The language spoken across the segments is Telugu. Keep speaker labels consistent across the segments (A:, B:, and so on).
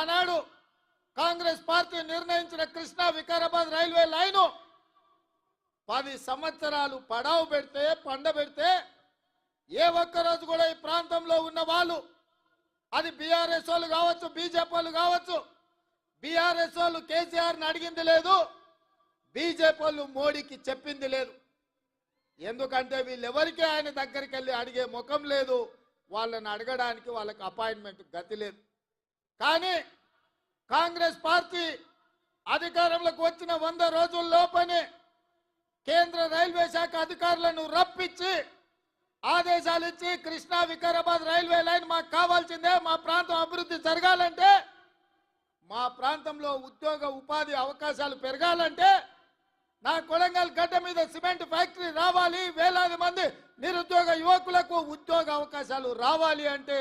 A: ఆనాడు కాంగ్రెస్ పార్టీ నిర్ణయించిన కృష్ణా వికారాబాద్ రైల్వే లైను 10 సంవత్సరాలు పడావు పెడితే పండబెడితే ఏ ఒక్కరోజు కూడా ఈ ప్రాంతంలో ఉన్న వాళ్ళు, అది బీఆర్ఎస్ వాళ్ళు కావచ్చు, బీజేపీ వాళ్ళు కావచ్చు, బీఆర్ఎస్ వాళ్ళు కేసీఆర్ని అడిగింది లేదు, బీజేపీ వాళ్ళు మోడీకి చెప్పింది లేదు. ఎందుకంటే వీళ్ళెవరికి ఆయన దగ్గరికి వెళ్ళి అడిగే ముఖం లేదు, వాళ్ళని అడగడానికి వాళ్ళకి అపాయింట్మెంట్ గతి లేదు. కానీ కాంగ్రెస్ పార్టీ అధికారంలోకి వచ్చిన 100 రోజుల్లోపనే కేంద్ర రైల్వే శాఖ అధికారులను రప్పించి ఆదేశాలు ఇచ్చి కృష్ణా వికారాబాద్ రైల్వే లైన్ మాకు కావాల్సిందే, మా ప్రాంతం అభివృద్ధి జరగాలంటే, మా ప్రాంతంలో ఉద్యోగ ఉపాధి అవకాశాలు పెరగాలంటే, నా కొడంగల్ గడ్డ మీద సిమెంట్ ఫ్యాక్టరీ రావాలి, వేలాది మంది నిరుద్యోగ యువకులకు ఉద్యోగ అవకాశాలు రావాలి అంటే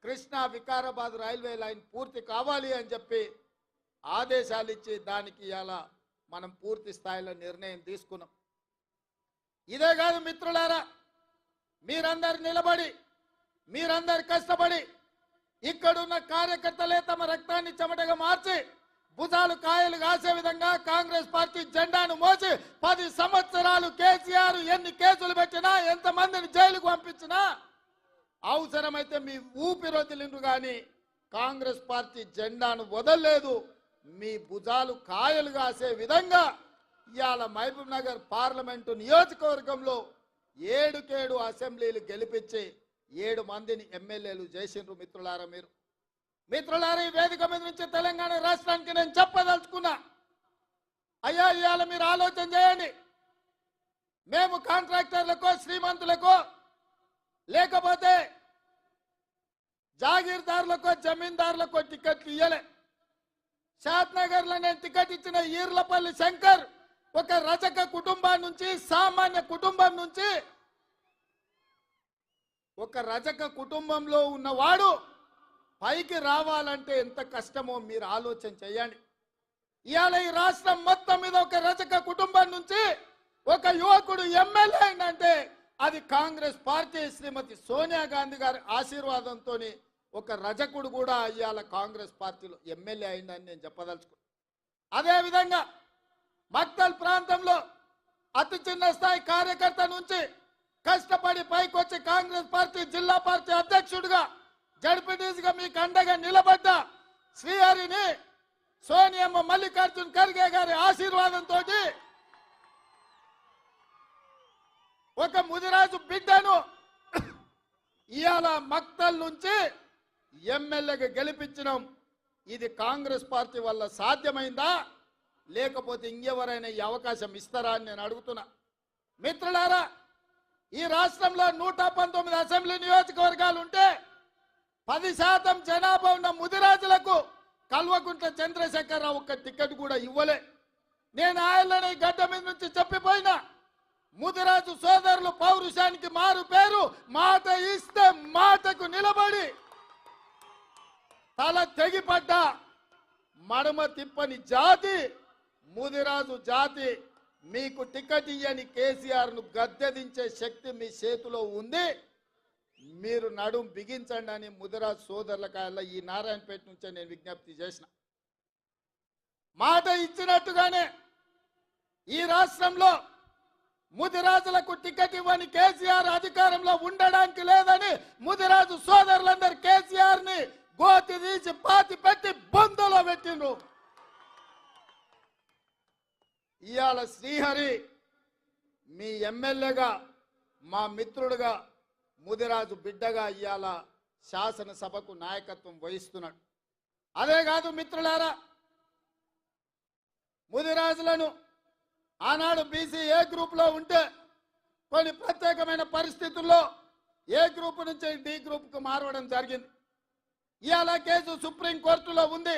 A: కృష్ణా వికారాబాద్ రైల్వే లైన్ పూర్తి కావాలి అని చెప్పి ఆదేశాలు ఇచ్చి దానికి ఇలా మనం పూర్తి స్థాయిలో నిర్ణయం తీసుకున్నాం. ఇదే కాదు మిత్రులారా, మీరందరు నిలబడి, మీరందరు కష్టపడి, ఇక్కడున్న కార్యకర్తలే తమ రక్తాన్ని చెమటగా మార్చి భుజాలు కాయలు కాసే విధంగా కాంగ్రెస్ పార్టీ జెండాను మోసి 10 సంవత్సరాలు కేసీఆర్ ఎన్ని కేసులు పెట్టినా, ఎంతమందిని జైలుకు పంపించినా, అవసరమైతే మీ ఊపిరొదిలిండ్రు కానీ కాంగ్రెస్ పార్టీ జెండాను వదలలేదు. మీ భుజాలు కాయలు కాసే విధంగా ఇవాళ మహబూబ్ నగర్ పార్లమెంటు నియోజకవర్గంలో 7 అసెంబ్లీలు గెలిపించి 7 మందిని ఎమ్మెల్యేలు చేసిండ్రు. మిత్రులారా, ఈ వేదిక మీద నుంచి తెలంగాణ రాష్ట్రానికి నేను చెప్పదలుచుకున్నా, అయ్యా ఇవాళ మీరు ఆలోచన చేయండి. మేము కాంట్రాక్టర్లకో, శ్రీమంతులకో, లేకపోతే జాగీర్దారులకో, జమీందారులకో టికెట్లు ఇయ్యలే. షాద్నగర్లో నేను టికెట్ ఇచ్చిన ఈర్లపల్లి శంకర్ ఒక రజక కుటుంబం నుంచి, సామాన్య కుటుంబం నుంచి, ఒక రజక కుటుంబంలో ఉన్నవాడు పైకి రావాలంటే ఎంత కష్టమో మీరు ఆలోచన చేయండి. ఇవాళ ఈ రాష్ట్రం మొత్తం మీద ఒక రజక కుటుంబం నుంచి ఒక యువకుడు ఎమ్మెల్యే అయిందంటే అది కాంగ్రెస్ పార్టీ శ్రీమతి సోనియా గాంధీ గారి ఆశీర్వాదంతో ఒక రజకుడు కూడా ఇవాళ కాంగ్రెస్ పార్టీలో ఎమ్మెల్యే అయిందని నేను చెప్పదలుచుకున్నాను. అదేవిధంగా మక్తల్ ప్రాంతంలో అతి చిన్న స్థాయి కార్యకర్త నుంచి కష్టపడి పైకి వచ్చి కాంగ్రెస్ పార్టీ జిల్లా పార్టీ అధ్యక్షుడిగా, జడ్పీటీసీగా మీకు అండగా నిలబడ్డ శ్రీహరిని సోనియమ్మ మల్లికార్జున్ ఖర్గే గారి ఆశీర్వాదంతో ఒక ముదిరాజు బిడ్డను ఇవాళ మక్తల్ నుంచి ఎమ్మెల్యేగా గెలిపించడం ఇది కాంగ్రెస్ పార్టీ వల్ల సాధ్యమైందా, లేకపోతే ఇంకెవరైనా ఈ అవకాశం ఇస్తారా అని నేను అడుగుతున్నా. మిత్రులారా, ఈ రాష్ట్రంలో 119 అసెంబ్లీ నియోజకవర్గాలు ఉంటే 10% జనాభా ఉన్న ముదిరాజులకు కల్వకుంట్ల చంద్రశేఖరరావు ఒక్క టికెట్ కూడా ఇవ్వలే. నేను ఆయనని గడ్డ మీద నుంచి చెప్పిపోయినా, ముదిరాజు సోదరులు పౌరుషానికి మారు పేరు, మాట ఇస్తే మాటకు నిలబడి తల తెగిపడ్డ మడమ తిప్పని జాతి ముదిరాజు జాతి. మీకు టికెట్ ఇయ్యని కేసీఆర్ను గద్దెదించే శక్తి మీ చేతిలో ఉంది, మీరు నడుం బిగించండి అని ముదిరాజు సోదరులకాయల ఈ నారాయణపేట నుంచే నేను విజ్ఞప్తి చేసిన. మాట ఇచ్చినట్టుగానే ఈ రాష్ట్రంలో ముదిరాజులకు టికెట్ ఇవ్వని కేసీఆర్ అధికారంలో ఉండడానికి లేదని ముదిరాజు సోదరులందరూ కేసీఆర్ ని గోతి తీసి పాతి పెట్టి బొందలో పెట్టిండ్రు. ఇవాళ శ్రీహరి మీ ఎమ్మెల్యేగా, మా మిత్రుడుగా, ముదిరాజు బిడ్డగా ఇవాళ శాసనసభకు నాయకత్వం వహిస్తున్నాడు. అదే కాదు మిత్రులారా, ముదిరాజులను ఆనాడు బీసీ ఏ గ్రూప్లో ఉంటే కొన్ని ప్రత్యేకమైన పరిస్థితుల్లో ఏ గ్రూప్ నుంచి డి గ్రూప్కు మారవడం జరిగింది. ఇవాళ కేసు సుప్రీంకోర్టులో ఉంది.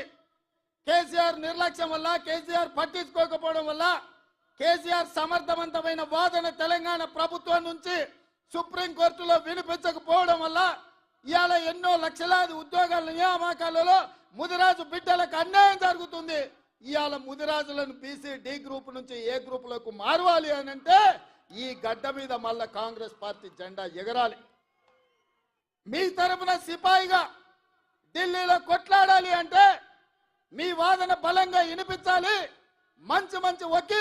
A: కేసీఆర్ నిర్లక్ష్యం వల్ల, కేసీఆర్ పట్టించుకోకపోవడం వల్ల, కేసీఆర్ సమర్థవంతమైన వాదన తెలంగాణ ప్రభుత్వం నుంచి సుప్రీంకోర్టులో వినిపించకపోవడం వల్ల ఇవాళ ఎన్నో లక్షలాది ఉద్యోగాల నియామకాలలో ముదిరాజు బిడ్డలకు అన్యాయం జరుగుతుంది. ఇవాళ ముదిరాజులను బీసీ డి గ్రూప్ నుంచి ఏ గ్రూపులకు మారవాలి అని అంటే ఈ గడ్డ మీద మళ్ళా కాంగ్రెస్ పార్టీ జెండా ఎగరాలి. మీ తరపున సిపాయిగా ఢిల్లీలో కొట్లాడాలి అంటే మీ వాదన బలంగా వినిపించాలి. మంచి మంచి వకీల్